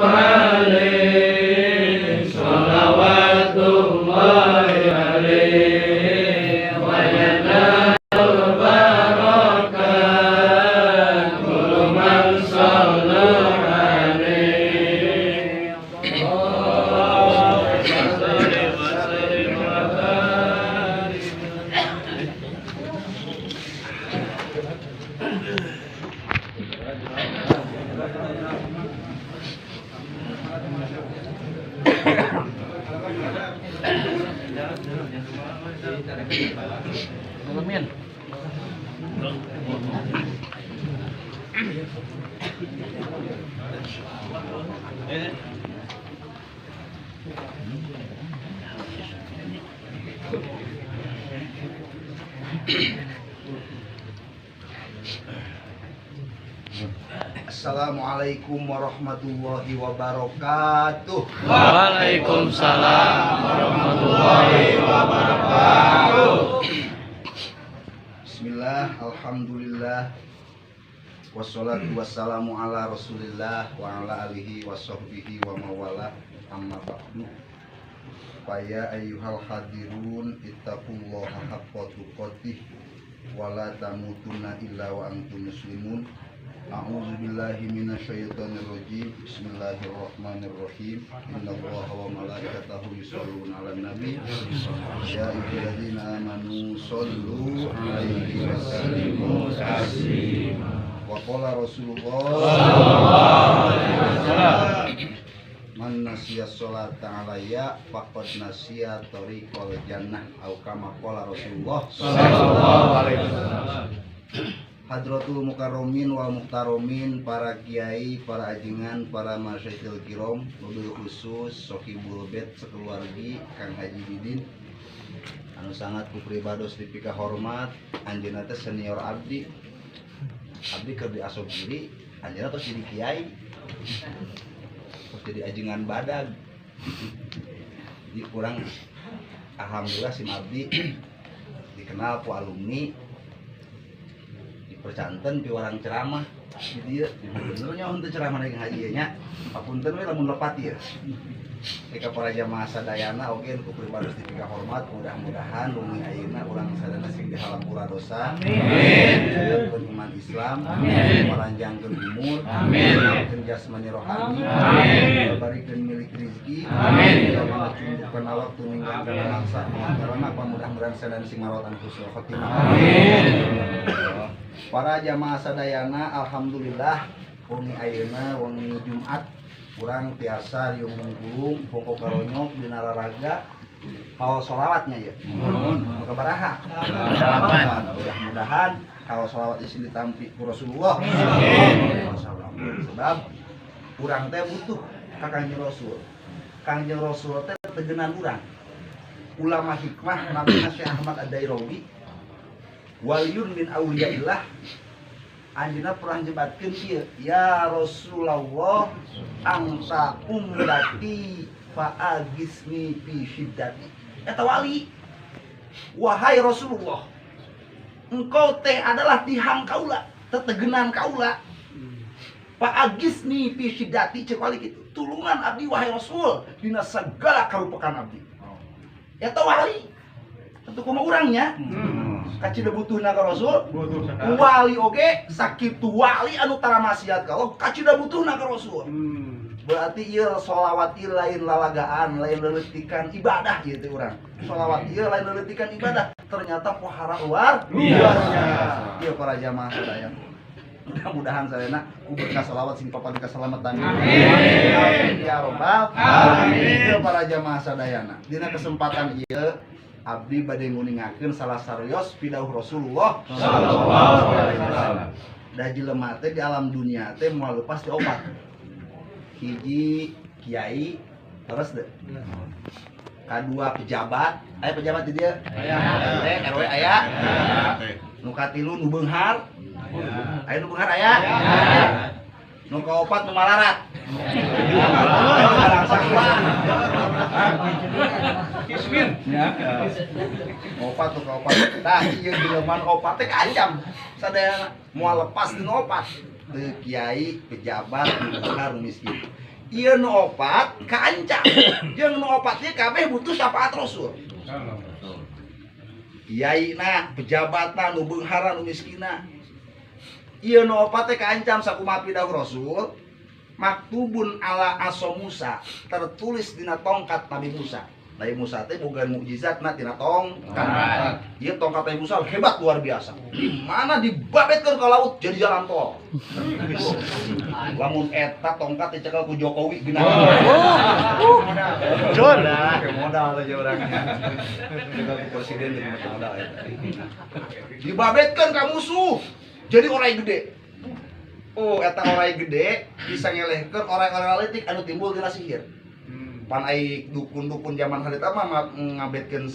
alaihi sholawatullahi alaihi wa yanalul barakat kullu man shalla alaihi Allahumma shalli wa sallim wa barik. Assalamualaikum warahmatullahi wabarakatuh. Waalaikumsalam warahmatullahi wabarakatuh. Bismillah, alhamdulillah, wassalatu wassalamu ala rasulillah wa ala alihi wa sahbihi wa mawala, amma ba'du. Faya ayyuhal hadirun ittaqullaha haqqa tuqatih wa la tamutunna illa wa antum muslimun. A'udzu billahi minasyaitonir rajim. Bismillahirrahmanirrahim. Innallaha wa malaikatahu yusholluna 'alan nabi. Ya ayyuhalladzina amanu shollu 'alaihi wa sallimu taslima. Wa qala Rasulullah sallallahu alaihi wasallam, man nasiya sholata 'alayya faqad nasiya tariqal jannah, au kama qala Rasulullah sallallahu alaihi wasallam. Hadratul mukarromin wal muhtaromin, para kiai, para ajengan, para masyaikhul kiram, mobil khusus Sohibul Bet sekeluargi Kang Haji Didin anu sangat kupribados dipika hormat. Anjeunna teh senior abdi keur di asobiri, anjeunna tos jadi kiai, tos jadi ajengan badag. Jadi kurang alhamdulillah sim abdi dikenal ku alumni, percanten pi warang ceramah di dieu. Benernya untuk ceramah dengan haji nya apunten we lamun lepat ya. Eka para jamaah sadayana oge ku pribados dipika hormat, mudah-mudahan bumi ayeuna urang sadana sing dihalamura dosa. Amin. Jayakeun iman Islam. Amin. Paranjangkeun umur. Amin. Paranjangkeun jasmani rohani. Amin. Barikeun milik rezeki. Amin. Cukupkeun waktu ninggalkeun maksa karena mudah-mudahan sadana sing marotan husnul khotimah. Amin. Para jamaah sadayana, alhamdulillah wengi ayeuna wengi Jumat kurang tiasa riung mungkulung pokok karonyok dina raraga hawa sholawatnya ya. Muga baraha. Mudah-mudahan hawa sholawat isi ditampi ku Rasulullah. Sebab urang teh butuh ka Kangjeng Rasul. Kangjeng Rasul teh tegenan urang. Ulama hikmah namanya Syekh Ahmad Ad-Dairawi, waliyun min auliyaillah, anjeunna pernah nyebatkeun ieu, ya Rasulullah anta ummati fa agisni fi syiddati. Eta wali, wahai Rasulullah, engkau teh adalah tihang kaula, tetegenan kaula. Fa agisni fi syiddati, cek wali kitu, tulungan abdi wahai Rasul dina sagala karupekan abdi. Eta wali, tentu kumaha urangnya. Kacida butuhna ka Rasul, wali oge sakitu wali anu tara maksiat ka Allah, kacida butuhna ka Rasul. Berarti ieu sholawat ieu lain lalagaan, lain leuletikan ibadah ieu teh urang. Sholawat ieu lain leuletikan ibadah, ternyata pohara luar biasa. Ieu para jamaah sadaya. Mudah-mudahan sadayana ku berkah sholawat sing papan kasalamatan. Amin ya rabbal alamin. Ieu para jamaah sadayana, dina kesempatan ieu abdi bade nguningakeun salah sarios pidauh Rasulullah sallallahu alaihi wasallam. Da jelema teh di alam dunia teh moal leupas ti opat. Hiji kiai, terus deh. Kadua pejabat, aya pejabat di dieu? Aya. RW aya? Nu katilu nu beunghar? Aya nu beunghar aya? Nu kaopat nu malarat. Kismin. Opat tuh opat. Tah ieu jelema opat teh kancam. Sadayana moal lepas dina opat. Teu kiai, pejabat, nu beunghar, nu miskin. Ieu nu opat kaancam. Jeung nu opat ieu kabeh butuh syafaat Rasul. Kiyaina, pejabatna, nu beunghara, nu miskina. Ieu nu opat teh kaancam sakumaha pidawuh Rasul. Maktubun ala aso Musa, tertulis dina tongkat Nabi Musa. Nabi Musa teh boga mukjizatna tina tongkat. Ieu tongkat Nabi Musa hebat luar biasa. Di mana dibabetkeun ka laut jadi jalan tol. Lamun eta tongkat dicekel ku Jokowi bina. Jol. Modal aja orangnya. Cekel ku presiden jadi modal eta. Dibabetkeun ka musuh. Jadi orai gede. Oh, eta orai gede bisa ngelehkeun orang-orang letik anu timbul tina sihir. Pan ai dukun-dukun zaman harita mah ngabetkeun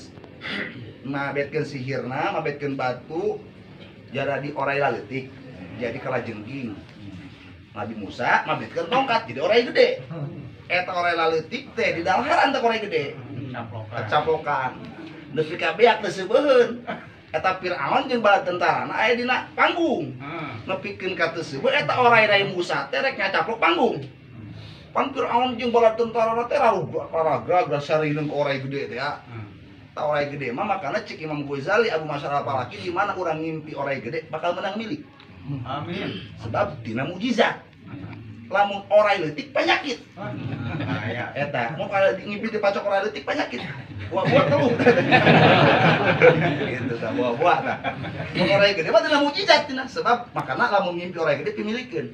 sihirna, ngabetkeun batu jadi orai laletik, jadi kalajengking. Nabi Musa ngabetkeun tongkat jadi orai gede. Eta orai laletik teh di dalharan teh orai gede. Kecaplokan. Nepi ka beak teh seubeun. Eta Firaun jeung bala tentarana aya dina panggung. Nepikeun ka teu seubeun eta orai Nabi Musa teh rek ngacaplok panggung. Pan Firaun jeung bala tentarana teh raga sarineun ka orai gede teh ya. Ta orai gede mah makana cik Imam Ghazali Abu Masyar Al-Falaki di mana urang ngimpi orai gede bakal menang milik. Amin. Sebab dina mukjizat. Lamun orai leutik penyakit. Ya. Eta mun kada ngimpi di pacok orai leutik penyakit. Buah-buah teluh. Gitu tah buah-buah tah. Mun orai gede mah dina mukjizat tina sebab makana lamun ngimpi orai gede pimilikeun.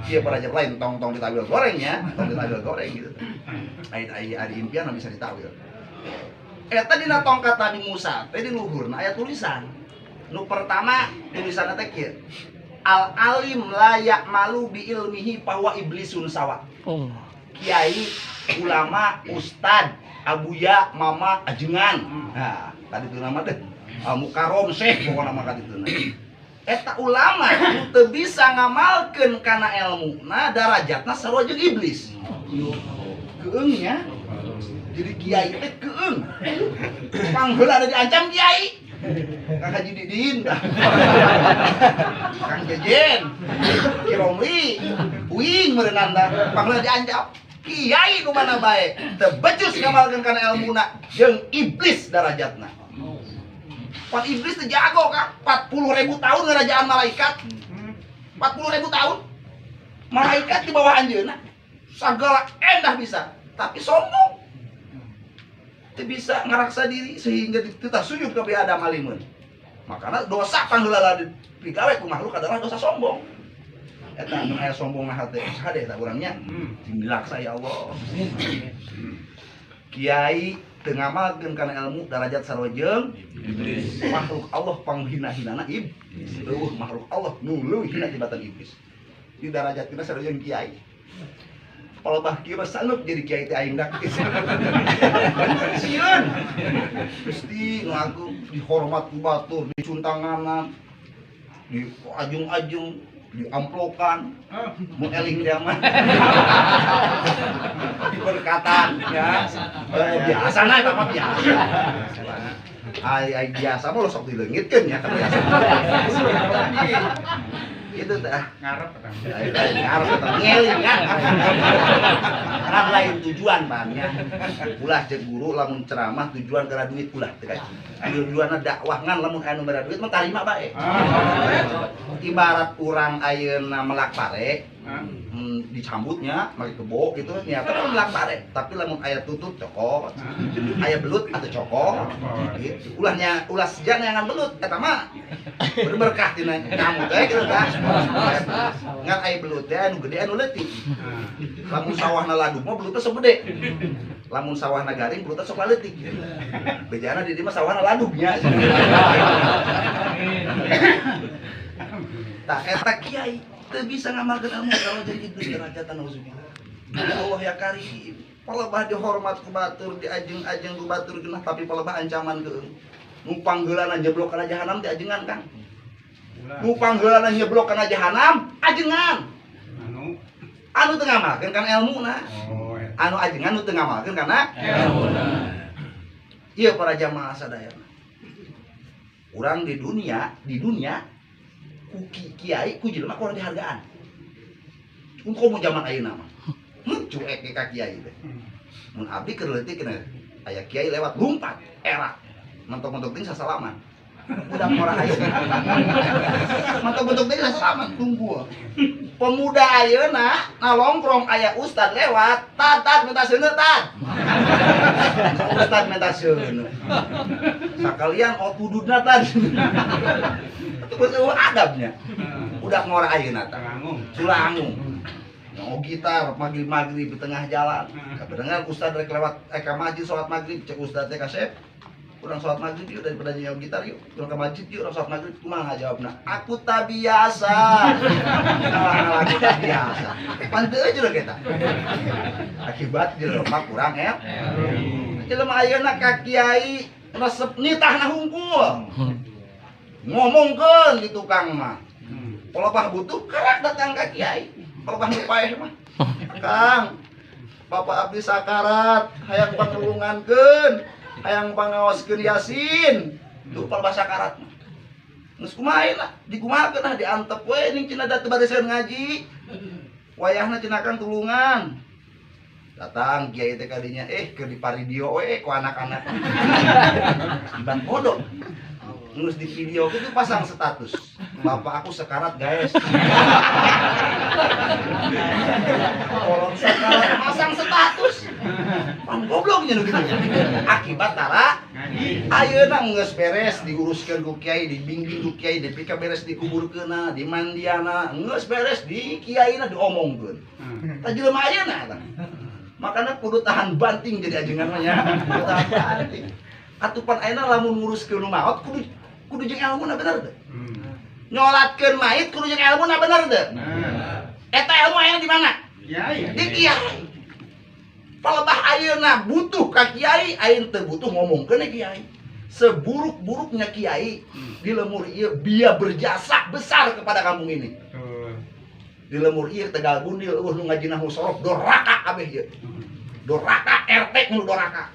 Iya para jam lain tong ditawil goreng ya, tong ditawil goreng gitu. Aya impian bisa ditawil. Eta dina tongkat Nabi Musa teh di luhurna aya tulisan. Nu pertama tulisanna teh kieu. Al alim la ya'malu bi ilmihi bahwa iblisun sawa. Kiai, ulama, ustad, abuya, mama, ajengan. Nah, tadi itu nama teh. Mukarom syekh pokona mah kadituna. Eta ulama teu bisa ngamalkeun kana elmuna darajatna sarua jeung iblis. Keung nya. Jadi kiai teh keung. Pangheula ada diancam kiai. Kang Haji Didin dah. Kang Jejen. Ki Romli. Uing meureunana da pangheula diancam. Kiai nu mana bae teu becus ngamalkeun kana elmuna jeung iblis darajatna. Pan iblis teh jago kan 40.000 tahun ngerajaan malaikat. 40.000 tahun. Malaikat di bawah anjeunna. Sagala endah bisa, tapi sombong. Teu bisa ngaraksa diri sehingga dititah sujud ka Adam alimun. Makana dosa pangheula digawe ku makhluk adalah dosa sombong. Eta anu aya sombong mah teh sade eta urangnya. Dilaksa ya Allah. Kiai teu ngamalkeun kana ilmu darajat sarua jeung iblis. Makhluk Allah panghina-hinana iblis. Makhluk Allah nu leuwih hina tibatan iblis. Di darajat kita sarua jeung kiai. Kalau bah kieu sanggup jadi kiai teh aing dak. Sieun. Gusti nu aku dihormat ku batur, dicuntanganan, di ajung-ajung, diamplokan, mun eling dia mah. Diberkatan ya. Biasa na eta mah biasa. Ai biasa mah lo sok dileungitkeun nya kan biasa. Itu tah Ngarep eta. ngarep eta ngeling kan. Kan lain tujuan bahannya. Ulah jeung guru lamun ceramah tujuan gara duit ulah teh kaji. Tujuanna dakwah ngan lamun anu bara duit mah tarima bae. Ibarat urang ayeuna melak pare dicambutnya make kebo gitu nyata kan melak pare tapi lamun aya tutut cokot aya belut atau cokot gitu ulahnya ulah sejana yang belut eta mah berberkah tina nyamut teh gitu tah ngan aya belut teh anu gede anu leutik lamun sawahna ladug mah belutna sok gede lamun sawahna garing belutna sok leutik bejana di dieu mah sawahna ladugnya tah eta kiai teu bisa ngamalkeun ilmu kalau jadi iblis derajatan nauzubillah. Ya Allah ya Karim, palebah dihormat ku batur, diajeng-ajeng ku batur genah tapi palebah ancaman keung. Nu panggeulana nyeblok kana jahanam teh ajengan Kang. Nu panggeulana nyeblok kana jahanam ajengan. Anu teu ngamalkeun kana ilmuna. Anu ajengan nu teu ngamalkeun kana ilmuna. Ieu para jamaah sadaya. Urang di dunia ku kiai ku jelema kurang dihargaan. Engko mun zaman ayeuna mah. cuek ke ka kiai teh. Mun abdi keur leutik kena aya kiai lewat lumpat era. Mentok-mentok teh sasalaman. Udah ngora ayeuna. Mentok-mentok teh sasalaman tunggu. Pemuda ayeuna nalongkrong aya ustad lewat, tad minta seuneu tad. Ustad minta seuneu. Sakalian outududna tad. Terus adabnya. Udah ngora ayeuna tah. Culangung. Mau gitar maghrib di tengah jalan. Kebetulan ustad rek lewat ka masjid salat maghrib cek ustad teh kasep. Urang salat maghrib yuk daripada nyawa gitar yuk. Urang ke masjid yuk urang salat maghrib kumaha jawabna? Aku tak biasa. Aku tak biasa. Panteu aja lah kita. Akibat jelema kurang ya. Jelema ayeuna ka kiai resep nitahna hungkul. Ngomongkeun di tukang mah. Kalau bah butuh kerak datang ka kiai. Kalau bah nu paeh mah. Kang, Bapak abdi sakarat, hayang panulungankeun. Hayang pangaoskeun Yasin. Tuh palbah sakarat mah. Geus kumaha lah, dikumahakeun lah diantep we ning cenah da teu bariseun ngaji. Wayahna cenah Kang tulungan. Datang kiai teh kadinya, keur di paridio we ku anak-anak. Iban bodoh. Ngus di video itu pasang status. Bapak aku sekarat guys. Kolon sekarat pasang status. Pan gobloknya nu gitu. Akibat tara ayeuna geus beres diuruskeun ku kiai, dibimbing ku kiai, dipika beres dikuburkeunna, dimandiana, geus beres di kiaina diomongkeun. Tah jelema ayeuna tah. Makana kudu tahan banting jadi ajengan mah nya. Kudu tahan banting. Atupan ayeuna lamun nguruskeun maot kudu jeung ilmuna bener teh. Nyolatkeun mayit kudu jeung ilmuna bener teh. Eta ilmu aya di mana? Kiai. Di kiai. Palebah ayeuna butuh ka kiai, ayeuna teu butuh ngomongkeun kiai. Seburuk-buruknya kiai di lemur ieu dia berjasa besar kepada kampung ini. Di lemur ieu Tegal Gundil nu ngajina musorof doraka kabeh ieu. Doraka RT nu doraka.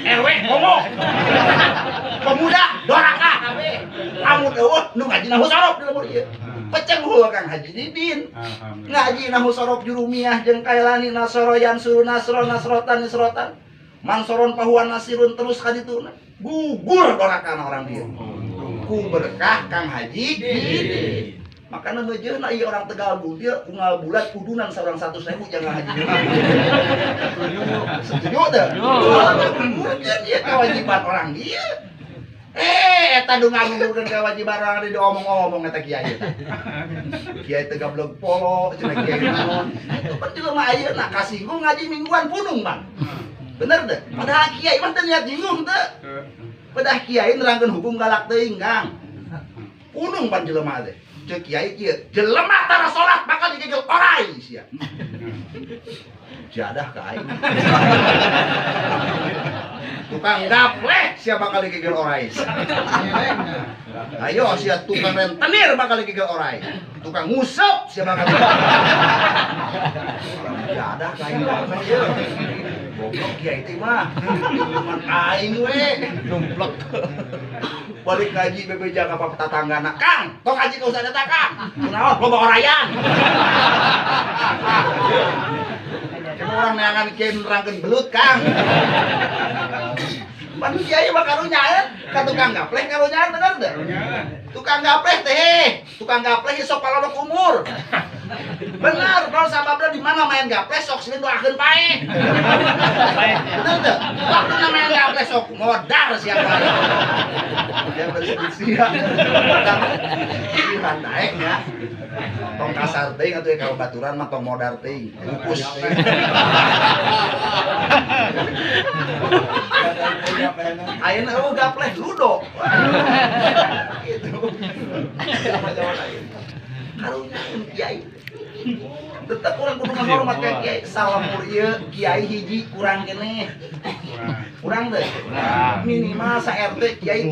RW ngomong. Pemuda doraka kabeh. Lamun eueuh nu ngajina musorof di lemur ieu. Peceng heuh Kang Haji Didin. Ngajina musorof jurumiyah jeung kailani nasoroyan suruh nasrotan nisrotan. Mansoron pahuan nasirun terus kadituna. Gugur dorakana orang dia. Ku berkah Kang Haji Didin. Makanya ngejeuna ieu orang Tegal Gundil unggal bulat kudunan sareng 100.000 jangan haji. Setuju teh? Mungkin ieu kewajiban orang dia. Eta nu ngagugurkeun kewajiban orang dia diomong-omong eta kiai eta. Kiai teh gablog polo cenah kiai naon. Itu kan jelema ayeuna kasinggung ngaji mingguan punung, Bang. Bener teh? Padahal kiai mah teu niat jinggung teh. Padahal kiai nerangkeun hukum galak teuing, Kang. Punung pan jelema teh. Cek kiai kieu jelema tara salat bakal digegel orai sia. Jadah ka aing. Tukang gapleh sia bakal digegel orai. Ayo sia tukang rentenir bakal digegel orai. Tukang ngusep sia bakal. Jadah ka aing. Goblok kiai teh mah. Cuman aing we. Dumplek. Balik ngaji bebeja ka tetanggana, Kang, tong ngaji ka usah eta Kang. Kunaon loba orayan. Coba orang neangan kiai nerangkeun belut, Kang. Pan kiai mah karunyaan, ka tukang gapleh karunyaan bener teh. Tukang gapleh teh, tukang gapleh sok palodok umur. Benar, kalau sababna di mana main gapleh sok sieun doakeun paeh. Bener teh? Waktu main gapleh sok modar siapa. Dia bersisia. Kan naiknya. Tong kasar teuing atuh ka baturan mah tong modar teuing. Bungkus. Ayeuna eueuh gapleh ludo. Gitu. Jaman-jaman ayeuna. Karunya kiai. Tetep urang kudu ngahormat ka kiai. Salamur ieu kiai hiji kurang keneh. Kurang teh. Minimal sa RT kiai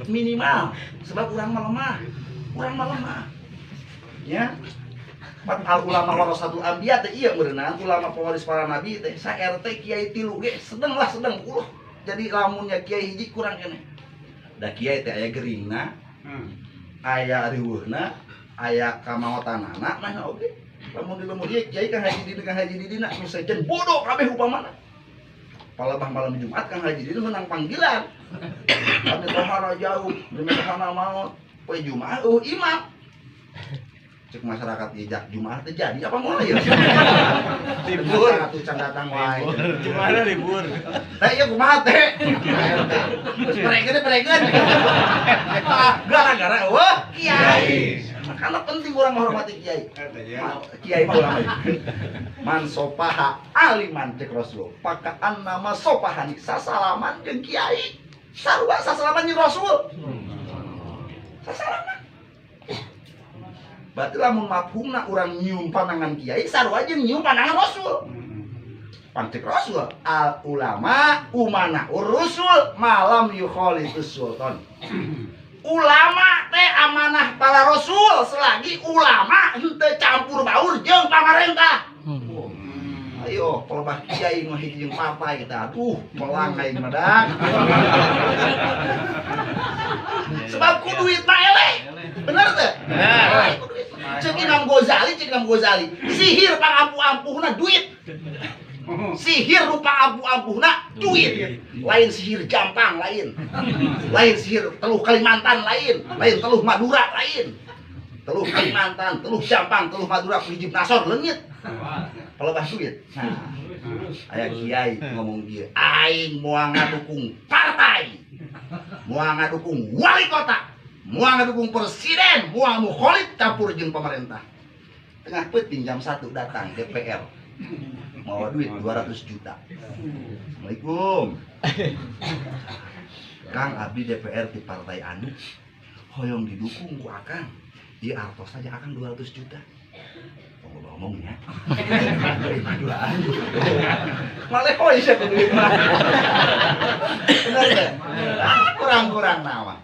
minimal. Sebab urang mah lemah. Urang mah lemah. Ya. Al ulama warasatul anbiya teh ieu meureunna ulama pewaris para nabi teh sa RT kiai 3 ge sedeng lah sedeng ulah. Jadi lamunnya kiai hiji kurang keneh. Da kiai teh aya geuringna. Aya riweuhna, aya kamaotanana nah oge. Lamun di lemur ieu kiai Kang Haji Didina nu sejen bodoh kabeh upamana. Palebah malam Jumat Kang Haji Didina menang panggilan. Kami tohara jauh, demi tohara maut. Poe Jumat imam. Cek masyarakat ijak Jumat teh jadi apa mulai ya? Libur atuh can datang wae. Gimana libur? Teh ieu kumaha teh? Terus peregeun. Gara-gara wah kiai. Karena penting orang menghormati kiai. Kiai mah ulama. Man sopaha aliman cek Rasul. Pakaan nama sopahani sasalaman jeung kiai. Sarua sasalaman jeung Rasul. Sasalaman. Berarti lamun mafhumna urang nyium pandangan kiai sarua jeung nyium pandangan Rasul. Pantik Rasul al ulama umana urusul malam yukhalitus sultan. Ulama teh amanah para Rasul selagi ulama henteu campur baur jeung pamarentah. Ayo, pelebah kiai nu hiji jeung partai kita. Aduh, melang aing mah dah. Sebab ku duit mah eleh. Bener teh? Bener. Cek Imam Ghazali, sihir pangampuh-ampuhna duit. Sihir rupa ampuh-ampuhna duit. Lain sihir Jampang lain. Lain sihir Teluh Kalimantan lain Teluh Madura lain. Teluh Kalimantan, Teluh Jampang, Teluh Madura hijib nasor leungit. Pelebah duit. Nah, aya kiai ngomong kieu, aing moal ngadukung partai. Moal ngadukung wali kota. Moal ngadukung presiden, moal mukholif campur jeung pemerintah. Tengah peuting jam 1 datang DPR. Mau duit 200 juta. Assalamualaikum. Kang abdi DPR di partai anu hoyong didukung ku Akang. Di artos saja Akang 200 juta. Ngomong ya. Malah hoy sia duit mah. Bener teh. Kurang-kurang nawa.